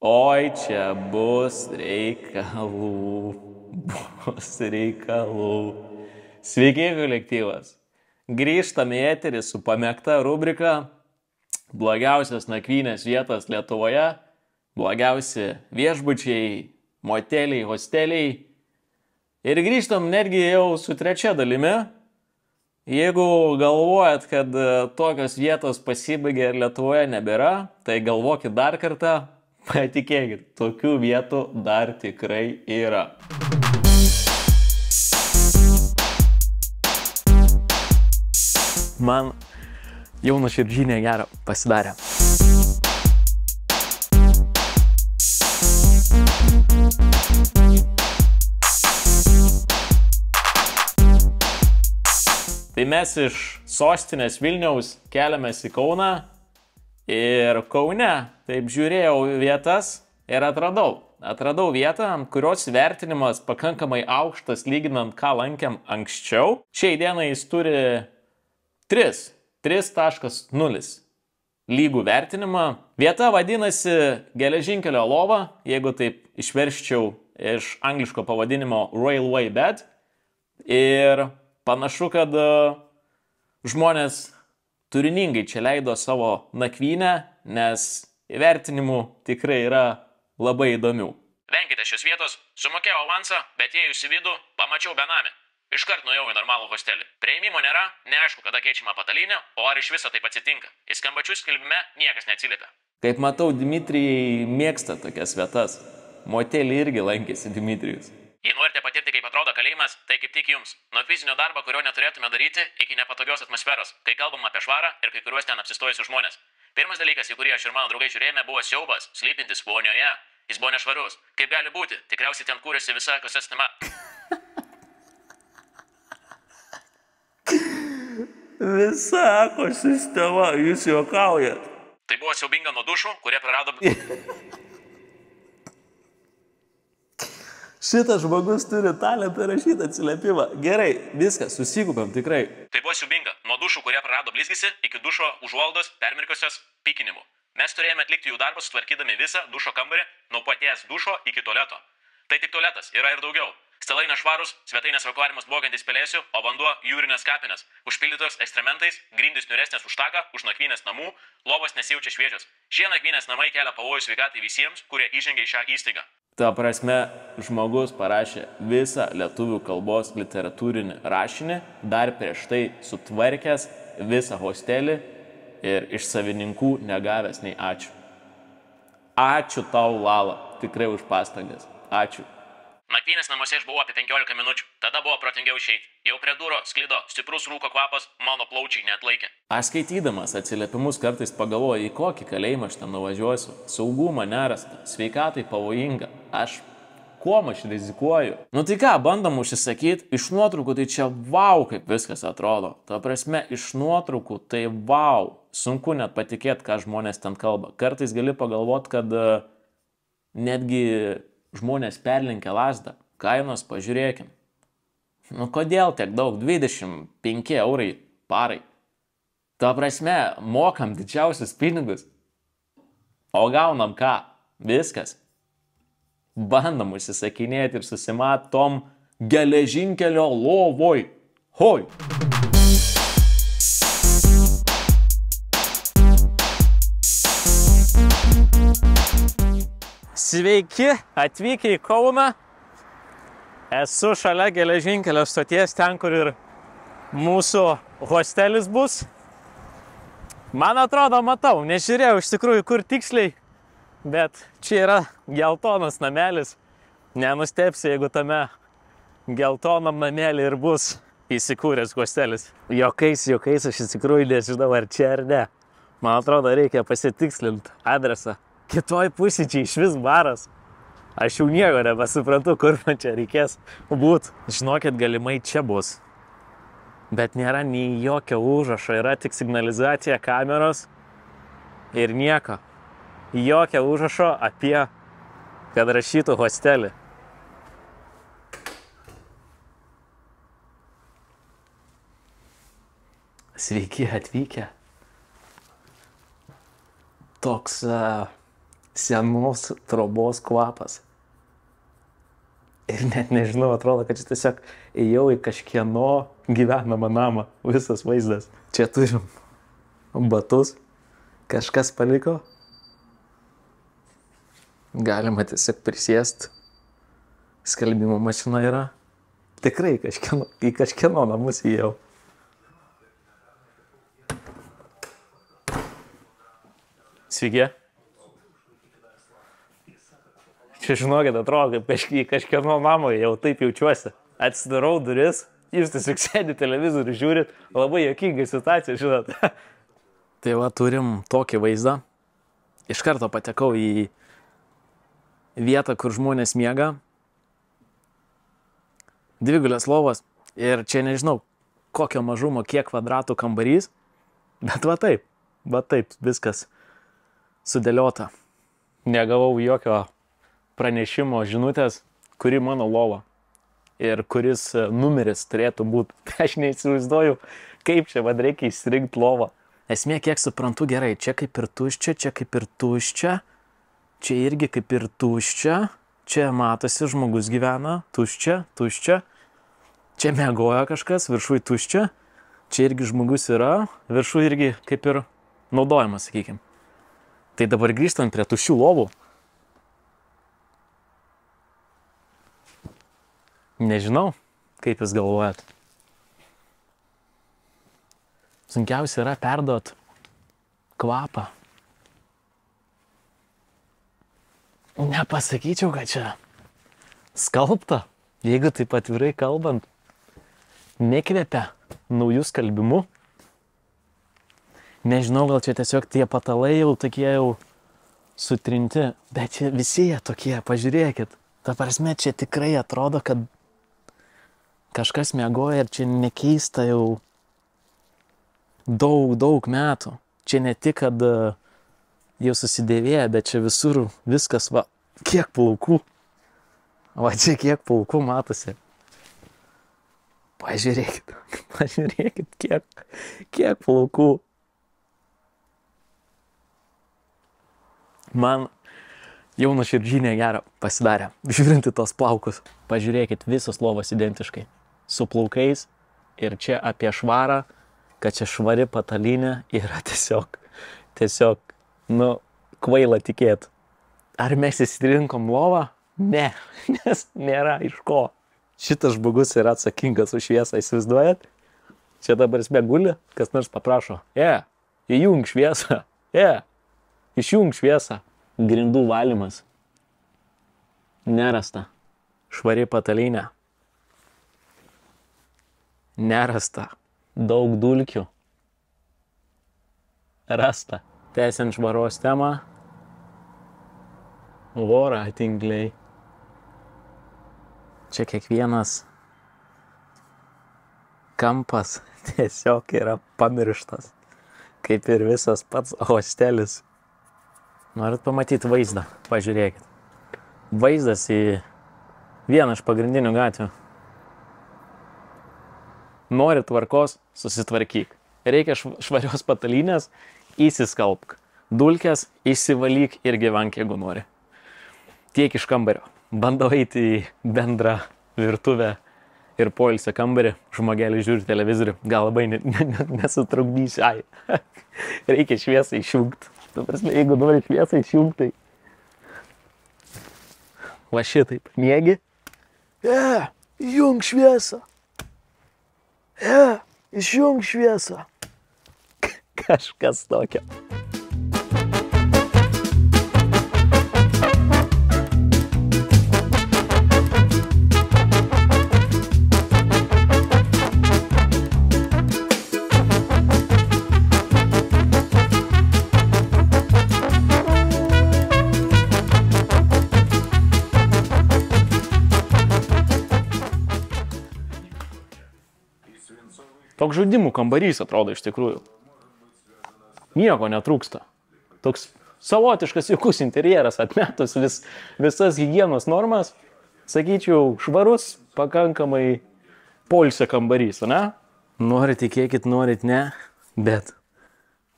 Oi, čia bus reikalų. Bus reikalų. Sveiki, kolektyvas. Grįžtame į eterį su pamėgta rubrika blogiausios nakvynės vietos Lietuvoje, blogiausi viešbučiai, moteliai, hosteliai. Ir grįžtam netgi jau su trečia dalimi. Jeigu galvojat, kad tokios vietos pasibaigė ir Lietuvoje nebėra, tai galvokit dar kartą. Patikėkit, tokių vietų dar tikrai yra. Man jau nuoširdžiai negera pasidarė. Tai mes iš sostinės Vilniaus keliamės į Kauną. Ir Kaune taip žiūrėjau vietas ir atradau vietą, kurios vertinimas pakankamai aukštas lyginant, ką lankėm anksčiau. Šiai dienai jis turi 3.0 lygų vertinimą. Vieta vadinasi Geležinkelio lova, jeigu taip išverščiau iš angliško pavadinimo Railway Bed. Ir panašu, kad žmonės turiningai čia leido savo nakvynę, nes įvertinimų tikrai yra labai įdomių. Venkite šios vietos, sumokėjau avansą, bet įėjus į vidų, pamačiau benamį. Iškart nuėjau į normalų hostelį. Priėjimo nėra, neaišku, kada keičiama patalynė, o ar iš viso taip atsitinka. Į skambučių skelbime niekas neatsiliepia. Kaip matau, Dmitrijai mėgsta tokias vietas. Motelį irgi lankėsi Dmitrijus. Jei norite patirti, kaip atrodo kalėjimas, tai kaip tik jums. Nuo fizinio darbo, kurio neturėtume daryti, iki nepatogios atmosferos, kai kalbam apie švarą ir kai kuriuos ten apsistojusius žmonės. Pirmas dalykas, į kurį aš ir mano draugai žiūrėjome, buvo siaubas, slypintis vonioje. Jis buvo nešvarus. Kaip gali būti? Tikriausiai ten kūrėsi visa ekosistema. Visa ekosistema, jūs juokaujat. Tai buvo siaubinga nuo dušų, kurie prarado... Šitas žmogus turi talentą rašyti atsiliepimą. Gerai, viskas, susigubam tikrai. Tai buvo siubinga. Nuo dušų, kurie prarado blizgisi, iki dušo užvaldos permirkusios pykinimų. Mes turėjome atlikti jų darbą, sutvarkydami visą dušo kambarį, nuo paties dušo iki tualeto. Tai tik tualetas, yra ir daugiau. Stalai nešvarus, svetainės akvariumas dvokiantis pelėsių, o vanduo jūrinės kapinės. Užpildytos ekstrementais, grindys niuresnės už taką, už nakvynės namų, lovos nesijaučia šviežios. Šie nakvynės namai kelia pavojų sveikatai visiems, kurie įžengia į šią įstaigą. Ta prasme, žmogus parašė visą lietuvių kalbos literatūrinį rašinį, dar prieš tai sutvarkęs visą hostelį ir iš savininkų negavęs nei ačiū. Ačiū tau, Lala, tikrai už pastangas. Ačiū. Nakvynės namuose aš buvau apie 15 minučių. Tada buvo protingiau išeiti. Jau prie durų sklido stiprus rūko kvapas, mano plaučiai neatlaikė. Aš skaitydamas atsiliepimus kartais pagalvoju, į kokį kalėjimą aš ten nuvažiuosiu. Saugumą nerasta, sveikatai pavojinga. Kuom aš rizikuoju? Nu tai ką, bandom užsisakyti, iš nuotraukų tai čia vau, kaip viskas atrodo. Ta prasme, iš nuotraukų tai vau. Sunku net patikėti, ką žmonės ten kalba. Kartais gali pagalvoti, kad netgi žmonės perlinkia lasdą. Kainos pažiūrėkim. Nu kodėl tiek daug? 25 eurai parai. Ta prasme, mokam didžiausius pinigus. O gaunam ką? Viskas. Bandom užsisakinėti ir susimatom Geležinkelio lovoj. Hoi! Sveiki, atvykę į Kauną. Esu šalia Geležinkelio stoties, ten, kur ir mūsų hostelis bus. Man atrodo, matau, nežiūrėjau iš tikrųjų, kur tiksliai, bet čia yra geltonas namelis. Nenustepsi, jeigu tame geltonam namelį ir bus įsikūręs hostelis. Jokais, aš iš tikrųjų nežinau, ar čia ar ne. Man atrodo, reikia pasitikslinti adresą. Kitoj pusėje čia iš vis baras. Aš jau nieko nebesuprantu, kur man čia reikės būt. Žinokit, galimai čia bus. Bet nėra nei jokio užrašo, yra tik signalizacija kameros ir nieko. Jokio užrašo apie, kad rašytų hostelį. Sveiki atvykę. Toks senos trobos kvapas. Ir net nežinau, atrodo, kad čia tiesiog ėjau į kažkieno gyvenamą namą, visas vaizdas. Čia turim batus, kažkas paliko. Galima tiesiog prisėsti. Skalbimo mašina yra. Tikrai į kažkieno namus įėjau. Sveiki. Čia žinokit, atrodo, kaip į kažkieno namą jau taip jaučiuosi. Atsidarau duris, jūs tiesiog sėdi televizorių, žiūrit, labai juokinga situacija, žinot. Tai va, turim tokį vaizdą. Iš karto patekau į vietą, kur žmonės miega. Dvigulės lovos. Ir čia nežinau, kokio mažumo, kiek kvadratų kambarys. Bet va taip, viskas sudėliota. Negavau jokio pranešimo žinutės, kuri mano lova ir kuris numeris turėtų būti. Aš neįsivaizduoju, kaip čia vad reikia įsirinkti lovą. Esmė, kiek suprantu, gerai, čia kaip ir tuščia, čia kaip ir tuščia, čia irgi kaip ir tuščia, čia matosi žmogus gyvena, tuščia, čia miegoja kažkas, viršui tuščia, čia irgi žmogus yra, viršui irgi kaip ir naudojamas, sakykim. Tai dabar grįžtant prie tuščių lovų. Nežinau, kaip jūs galvojat. Sunkiausia yra perduot kvapą. Nepasakyčiau, kad čia skalbta, jeigu taip atvirai kalbant, nekvepia naujų skalbimų. Nežinau, gal čia tiesiog tie patalai jau tokie jau sutrinti, bet čia visi jie tokie, pažiūrėkit. Ta prasme, čia tikrai atrodo, kad kažkas miegoja ir čia nekeista jau daug metų. Čia ne tik, kad jau susidėvėja, bet čia visur viskas, va, kiek plaukų. Va, čia kiek plaukų matosi. Pažiūrėkit, kiek plaukų. Man jau nuoširdžiai negera pasidarė, žiūrinti tos plaukus. Pažiūrėkit, visos lovos identiškai. Su plaukais ir čia apie švarą, kad čia švari patalinė yra tiesiog, kvaila tikėt. Ar mes įsirinkom lovą? Ne, nes nėra iš ko. Šitas žmogus yra atsakingas už šviesą, įsivaizduojat? Čia dabar jis guli, kas nors paprašo. Įjung šviesą. Išjung šviesą. Grindų valymas. Nerasta. Švari patalinė. Nerasta. Daug dulkių. Rasta. Tęsiant švaros temą. Voratinkliai. Čia kiekvienas kampas tiesiog yra pamirštas. Kaip ir visas pats hostelis. Norit pamatyti vaizdą? Pažiūrėkit. Vaizdas į vieną iš pagrindinių gatvių. Nori tvarkos, susitvarkyk. Reikia švarios patalinės, įsiskalbk. Dulkės, išsivalyk ir gyvenk, jeigu nori. Tiek iš kambario. Bandau eiti į bendrą virtuvę ir poilsio kambarį. Žmogelis žiūri televizorių. Gal labai nesutrukdysiu. Reikia šviesą išjungti. Tu prasme, jeigu nori šviesą išjungti, tai... Va šitaip. Miegi? Įjung šviesą. Išjung šviesą. Kažkas tokio. Toks žaidimų kambarys atrodo iš tikrųjų. Nieko netrūksta. Toks savotiškas jaukus interjeras, atmetus visas higienos normas. Sakyčiau, švarus, pakankamai poilsio kambarys, ne? Norit tikėkit, norit ne, bet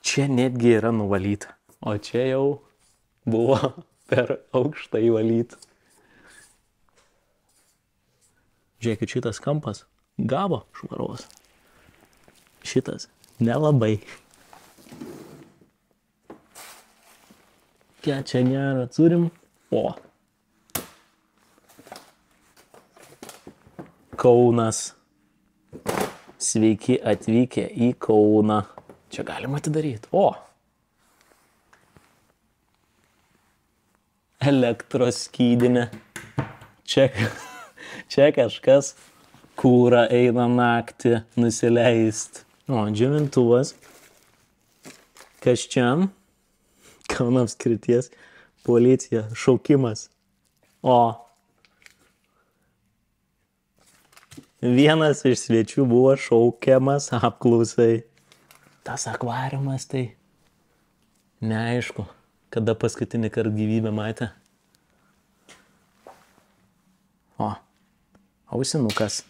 čia netgi yra nuvalyta. O čia jau buvo per aukštą įvalyti. Žiūrėkit, šitas kampas gavo švaros. Šitas nelabai. Ką čia gerą turim? O. Kaunas. Sveiki atvykę į Kauną. Čia galima atidaryti. O. Elektros skydinė. Čia kažkas kūrą eina naktį nusileist. O, džiovintuvas. Kas čia? Kauno apskrities policija. Šaukimas. O. Vienas iš svečių buvo šaukiamas apklausai. Tas akvariumas tai neaišku, kada paskutinį kartą gyvybę matė. O, ausinukas.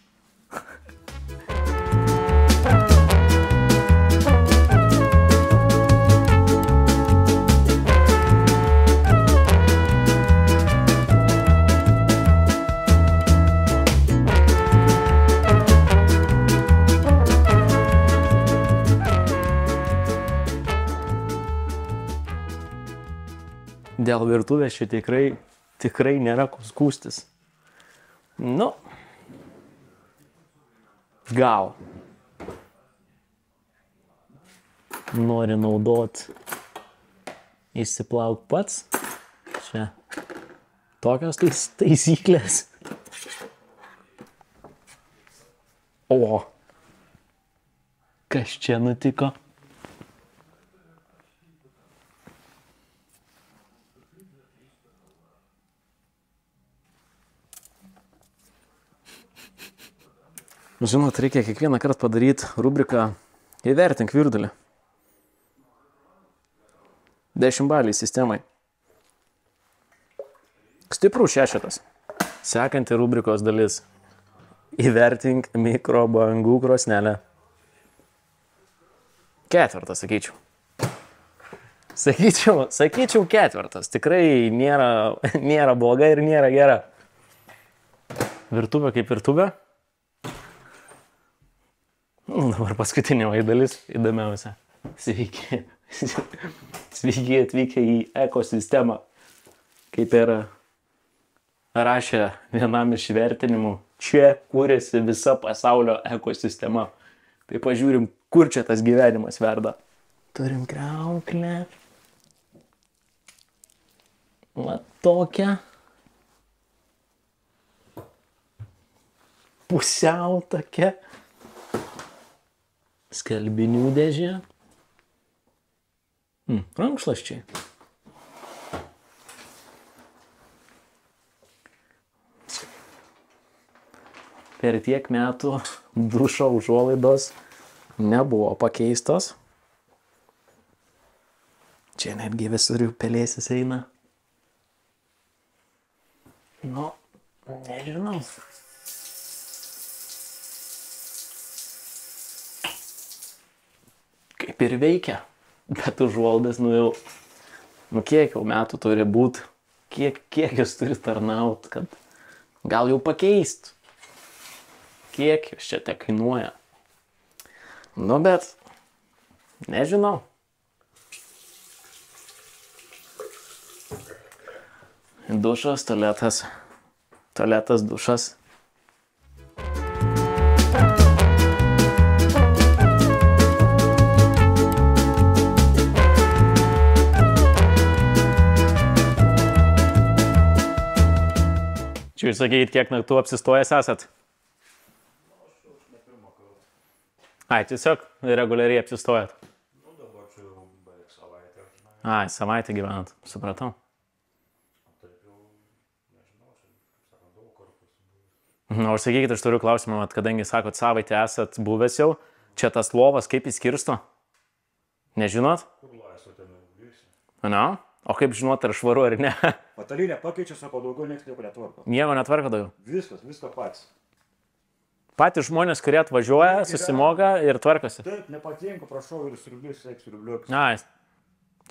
Dėl virtuvės čia tikrai nėra ko skūstis. Nu, gal. Nori naudot, išsiplauk pats. Čia tokios taisyklės. O, kas čia nutiko? Žinot, reikia kiekvieną kartą padaryti rubriką įvertink virdulį. 10 baliai sistemai. Stiprų 6. Sekanti rubrikos dalis. Įvertink mikrobangų krosnelę. 4, sakyčiau. Sakyčiau 4. Tikrai nėra bloga ir nėra gera. Virtuvė kaip virtuvė. Dabar paskutinė dalis įdomiausia. Sveiki. Sveiki atvykę į ekosistemą. Kaip ir rašė vienam iš vertinimų, čia kūrėsi visa pasaulio ekosistema. Tai pažiūrim, kur čia tas gyvenimas verda. Turim kriauklę. Va tokią. Pusiau tokia. Skalbinių dėžė. Rankšluosčiai. Per tiek metų dušo užuolaidos nebuvo pakeistos. Čia netgi visur jau pelėsis eina. Nu, nežinau. Kaip ir veikia, bet užuolaidas, kiek jau metų turi būti, kiek jūs turi tarnaut, kad gal jau pakeist, kiek jūs čia te kainuoja. Nu, bet, nežinau. Dušas, tualetas, dušas. Čia jūs sakykit, kiek naktų apsistojęs esat? Ai, tiesiog reguliariai apsistojat? Nu, dabar čia jau beveik savaitę. Ai, savaitę gyvenat, supratau. Taip jau, nežinau, čia, sakant, daug kartų buvęs. O sakykit, aš turiu klausimą, kadangi sakot, savaitę esat buvęs jau, čia tas lovas kaip įskirsto? Nežinot? Kur laisvo ten vyksi? Na? O kaip žinot, ar švaru ar ne? Patalinę pakeičia, sako, daugiau nieks nieko netvarko. Nieko netvarko daugiau? Viską pats. Patys žmonės, kurie atvažiuoja, susimoka ir tvarkosi. Taip, nepatinka, prašau, ir siurblius, eik siurbliuokis. Ai,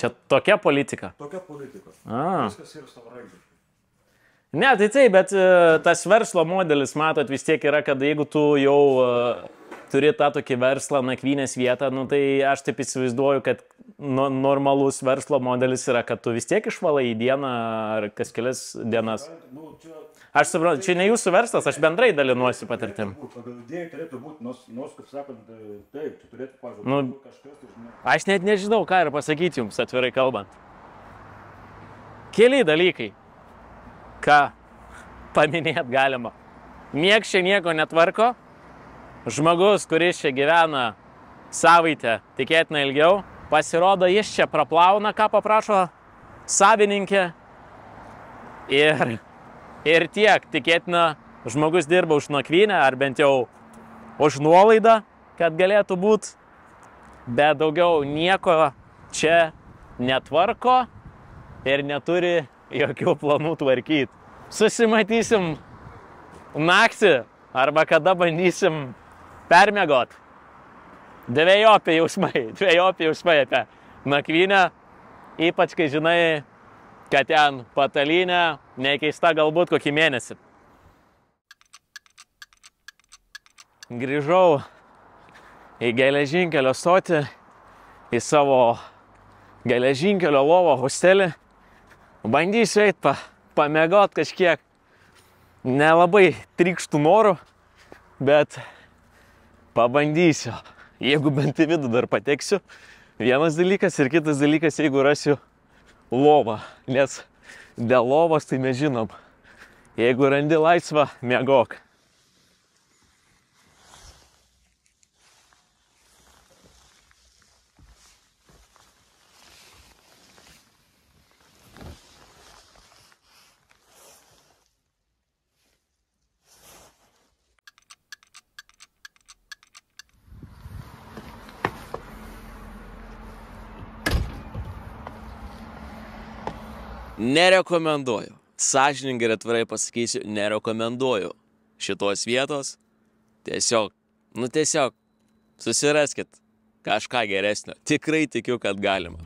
Čia tokia politika. Tokia politika. Viskas yra savarankiškai. Ne, tai taip, bet tas verslo modelis, matot, vis tiek yra, kad jeigu tu jau turi tą tokį verslą, nakvynės vietą, nu, tai aš taip įsivaizduoju, kad normalus verslo modelis yra, kad tu vis tiek išvalai į dieną ar kas kelias dienas. Aš suprantu, čia ne jūsų verslas, aš bendrai dalinuosi patirtim. Pagal idėją turėtų būti, nors kaip sakant, taip, čia turėtų pažadėti kažkas, tai žinai. Aš net nežinau, ką ir pasakyti jums, atvirai kalbant. Keli dalykai, ką paminėt galima. Nieks čia nieko netvarko. Žmogus, kuris čia gyvena savaitę, tikėtina ilgiau, pasirodo, jis čia praplauna, ką paprašo savininkė. Ir tiek, tikėtina, žmogus dirba už nakvynę, ar bent jau už nuolaidą, kad galėtų būti, bet daugiau nieko čia netvarko ir neturi jokių planų tvarkyti. Susimatysim naktį arba kada bandysim permiegot. Dvejopi jausmai apie nakvynę, ypač kai žinai, kad ten patalynė nekeista galbūt kokį mėnesį. Grįžau į geležinkelio stotį, į savo geležinkelio lovą hostelį. Bandysiu eit pamiegot kažkiek. Nelabai trykštų norų, bet pabandysiu. Jeigu bent į vidų dar pateksiu, vienas dalykas ir kitas dalykas, jeigu rasiu lovą, nes dėl lovos tai mes žinom, jeigu randi laisvą, miegok. Nerekomenduoju. Sąžiningai ir atvirai pasakysiu, nerekomenduoju šitos vietos. Tiesiog susiraskit kažką geresnio. Tikrai tikiu, kad galima.